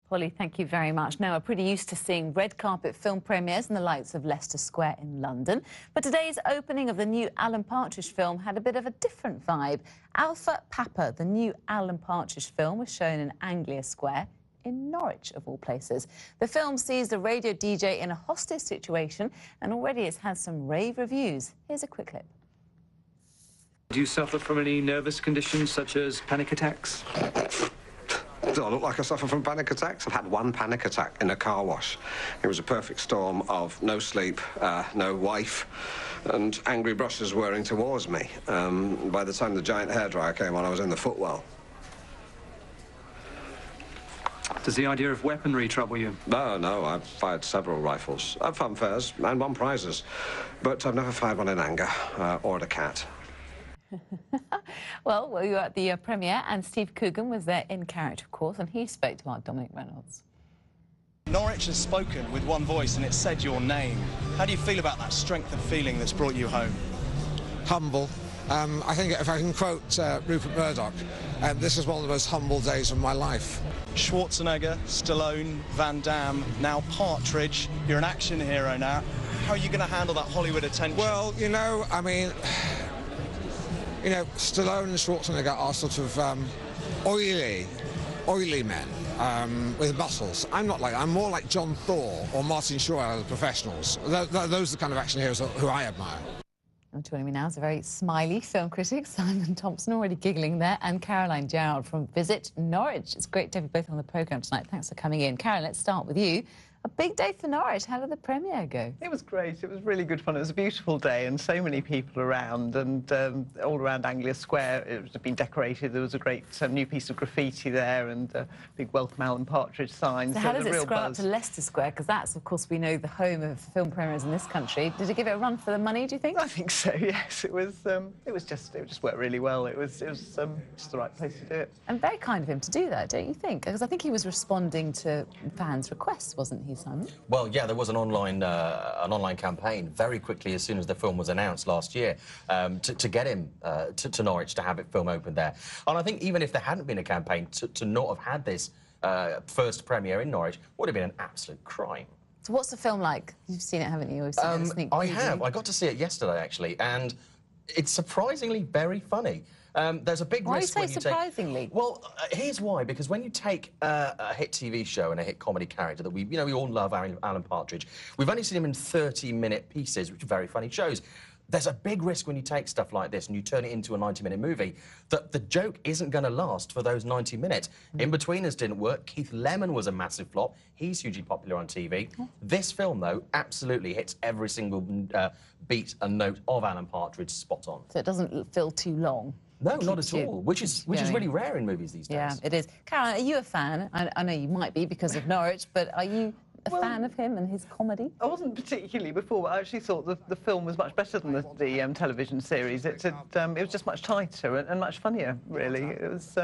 Polly, thank you very much. Now, we're pretty used to seeing red carpet film premieres in the likes of Leicester Square in London. But today's opening of the new Alan Partridge film had a bit of a different vibe. Alpha Papa, the new Alan Partridge film, was shown in Anglia Square in Norwich, of all places. The film sees the radio DJ in a hostage situation, and already it's had some rave reviews. Here's a quick clip. Do you suffer from any nervous conditions, such as panic attacks? Do I look like I suffer from panic attacks? I've had one panic attack in a car wash. It was a perfect storm of no sleep, no wife, and angry brushes whirring towards me. By the time the giant hairdryer came on, I was in the footwell. Does the idea of weaponry trouble you? No, I've fired several rifles. I've fanfares and won prizes, but I've never fired one in anger or at a cat. Well, we were at the premiere, and Steve Coogan was there in character, of course, and he spoke to our Dominic Reynolds. Norwich has spoken with one voice, and it said your name. How do you feel about that strength of feeling that's brought you home? Humble. I think if I can quote Rupert Murdoch, this is one of the most humble days of my life. Schwarzenegger, Stallone, Van Damme, now Partridge. You're an action hero now. How are you going to handle that Hollywood attention? Well, I mean, Stallone and Schwarzenegger are sort of oily men with muscles. I'm not like that. I'm more like John Thor or Martin Short out of the professionals. Those are the kind of action heroes who I admire. And joining me now is a very smiley film critic, Simon Thompson, already giggling there, and Caroline Gerald from Visit Norwich. It's great to have you both on the programme tonight. Thanks for coming in. Caroline, let's start with you. A big day for Norwich. How did the premiere go? It was great. It was really good fun. It was a beautiful day and so many people around, and all around Anglia Square it had been decorated. There was a great new piece of graffiti there and a big Welcome Alan Partridge sign. So how does it scrub up to Leicester Square? Because that's, of course, we know the home of film premieres in this country. Did it give it a run for the money, do you think? I think so, yes. It just worked really well. It was just the right place to do it. And very kind of him to do that, don't you think? Because I think he was responding to fans' requests, wasn't he? Well, yeah, there was an online campaign very quickly as soon as the film was announced last year to get him to Norwich to have it film open there. And I think even if there hadn't been a campaign, to not have had this first premiere in Norwich would have been an absolute crime. So what's the film like? You've seen it, haven't you? I have. I got to see it yesterday, actually, and it's surprisingly very funny. There's a big risk when you take... Why surprisingly? Well, here's why. Because when you take a hit TV show and a hit comedy character that we all love, Alan Partridge, we've only seen him in 30-minute pieces, which are very funny shows. There's a big risk when you take stuff like this and you turn it into a 90-minute movie that the joke isn't going to last for those 90 minutes. In-Betweeners didn't work. Keith Lemon was a massive flop. He's hugely popular on TV. This film, though, absolutely hits every single beat and note of Alan Partridge spot on. So it doesn't feel too long? No, not at all, which is really rare in movies these days. Yeah, it is. Caroline, are you a fan? I know you might be because of Norwich, but are you a fan of him and his comedy? I wasn't particularly before, but I actually thought the film was much better than the television series. It was just much tighter and much funnier, really. It was,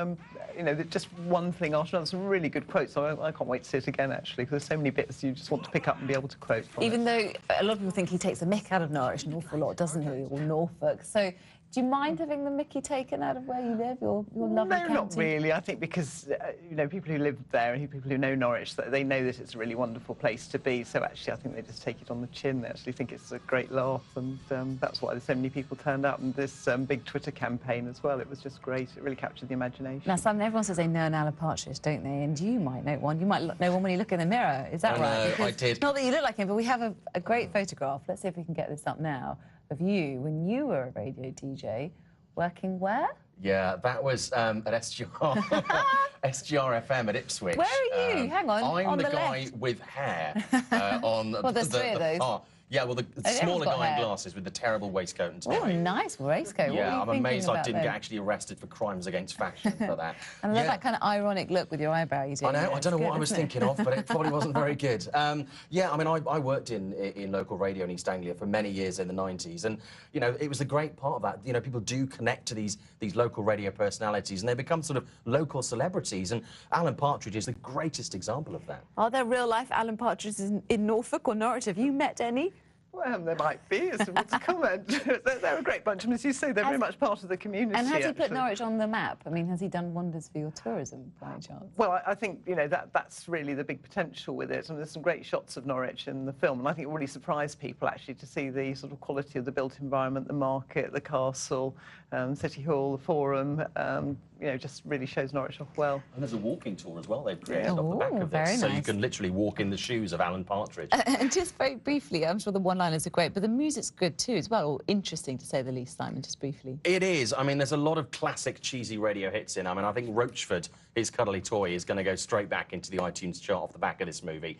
just one thing after another. Some really good quotes. So I can't wait to see it again, actually, because there's so many bits you just want to pick up and be able to quote from Even though a lot of people think he takes the mick out of Norwich an awful lot, doesn't he, or Norfolk. So do you mind having the mickey taken out of where you live, your lovely county? No, not really. I think because, people who live there and people who know Norwich, they know that it's a really wonderful place to be. So actually, I think they just take it on the chin. They actually think it's a great laugh, and that's why so many people turned up. And this big Twitter campaign as well, it was just great. It really captured the imagination. Now, Simon, everyone says they know an Alan Partridge, don't they? And you might know one. You might know one when you look in the mirror. Is that right? Because I did. Not that you look like him, but we have a great photograph. Let's see if we can get this up now, of you when you were a radio DJ. Working where? Yeah, that was at SGR, SGR FM at Ipswich. Where are you? Hang on, I'm the guy left. with hair on well, there's three of those. Yeah, well, the smaller guy in glasses with the terrible waistcoat and tie. Oh, nice waistcoat. Yeah, I'm amazed I didn't get actually arrested for crimes against fashion for that. And I love that kind of ironic look with your eyebrow you do. I know, I don't know what I was thinking of, but it probably wasn't very good. Yeah, I mean, I worked in local radio in East Anglia for many years in the 90s, and, it was a great part of that. People do connect to these local radio personalities, and they become sort of local celebrities, and Alan Partridge is the greatest example of that. Are there real-life Alan Partridges in Norfolk or Norwich? Have you met any? Well, there might be, as someone to comment. They're a great bunch, and as you say, they're very much part of the community. And has he put actually. Norwich on the map? I mean, has he done wonders for your tourism, by any chance? Well, I think, you know, that's really the big potential with it. And there's some great shots of Norwich in the film, and I think it really surprised people, actually, to see the sort of quality of the built environment, the market, the castle, City Hall, the Forum. You know, just really shows Norwich off well. And there's a walking tour as well they've created Yeah. off the back Ooh, of very this. So you nice. can literally walk in the shoes of Alan Partridge. And just very briefly, I'm sure the one-liners are great, but the music's good too as well, or interesting to say the least, Simon, just briefly. It is. I mean, there's a lot of classic cheesy radio hits in. I mean, I think Roachford, his cuddly toy, is going to go straight back into the iTunes chart off the back of this movie.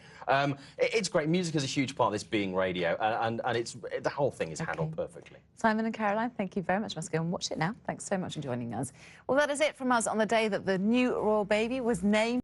It's great. Music is a huge part of this being radio, and the whole thing is handled perfectly. Simon and Caroline, thank you very much. Must go and watch it now. Thanks so much for joining us. Well, that is it from us on the day that the new royal baby was named.